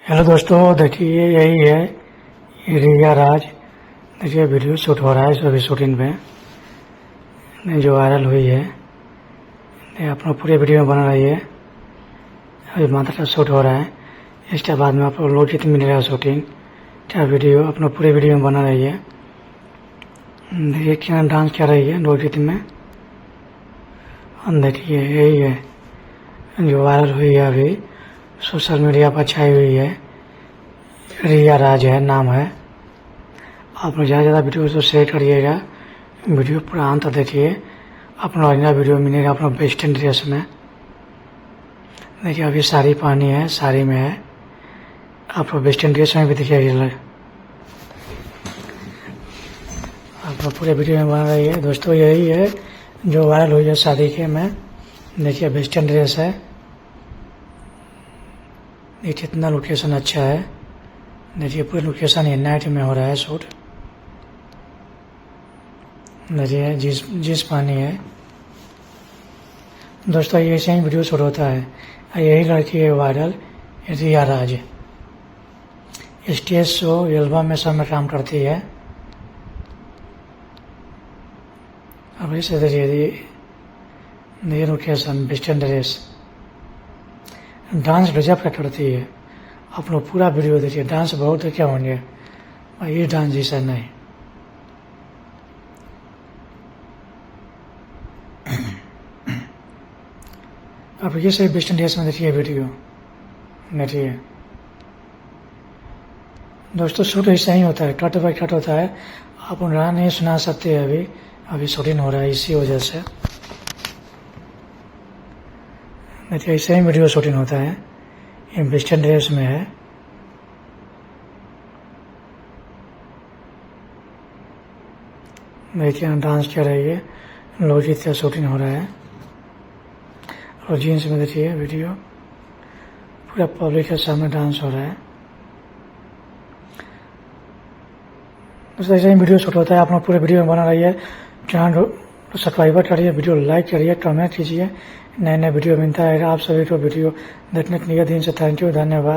Hello दोस्तों, देखिए यही है ये रिया राज। देखिए वीडियो शूट हो रहा है, अभी शूटिंग में जो वायरल हुई है। ये अपना पूरे वीडियो में बना रही है। अभी मात्र शूट हो रहा है, इसके बाद में आप लोग जितनी मिलेगा शूटिंग क्या वीडियो अपना पूरे वीडियो में बना रही है। देखिए क्या डांस कर रही है लोकगीत में। देखिए यही है जो वायरल हुई है, अभी सोशल मीडिया पर छाई हुई है। रिया राज है नाम है। आप लोग ज़्यादा ज़्यादा वीडियो को शेयर करिएगा, वीडियो पूरा अंत देखिए। अपना ओरिजिनल वीडियो मिलेगा अपना वेस्टर्न ड्रेस में। देखिए अभी साड़ी पहनी है, साड़ी में है। आप लोग वेस्टर्न ड्रेस में भी देखिए। आप लोग पूरे वीडियो में बना रही है दोस्तों। यही है जो वायरल हुई है शादी के में। देखिए वेस्टर्न ड्रेस है। देखिए कितना लोकेशन अच्छा है। देखिए पूरे लोकेशन ये नाइट में हो रहा है शूट। देखिए जिस पानी है दोस्तों, ये ऐसे ही वीडियो शूट होता है। यही लड़की है वायरल, रिया राज। स्टेज शो एल्बम में सब में काम करती है। अब इसे देखिए लोकेशन वेस्टर्न ड्रेस। डांस गजब का करती है। आप लोग पूरा वीडियो देखिए, डांस बहुत देखे होंगे, ये डांस जैसा नहीं। अब ये सही वेस्टर्न ड्रेस में देखिए वीडियो। देखिए दोस्तों शूट ऐसा ही होता है, कट बाई कट होता है। आप गाना नहीं सुना सकते अभी शूटिंग हो रहा है इसी वजह से। देखिए ऐसे ही वीडियो शूटिंग होता है। ये वेस्टर्न ड्रेस में है। देखिए डांस कर रही है, लोकगीत का शूटिंग हो रहा है। और जीन्स में देखिए वीडियो, पूरा पब्लिक के सामने डांस हो रहा है। दोस्तों ऐसे ही वीडियो शूट होता है। आप लोग पूरे वीडियो में बना रही है। चैनल को सब्सक्राइब करिए, वीडियो लाइक करिए, कमेंट कीजिए। नए नए वीडियो मिलता है आप सभी को। वीडियो देखने के लिए दिन से थैंक यू, धन्यवाद।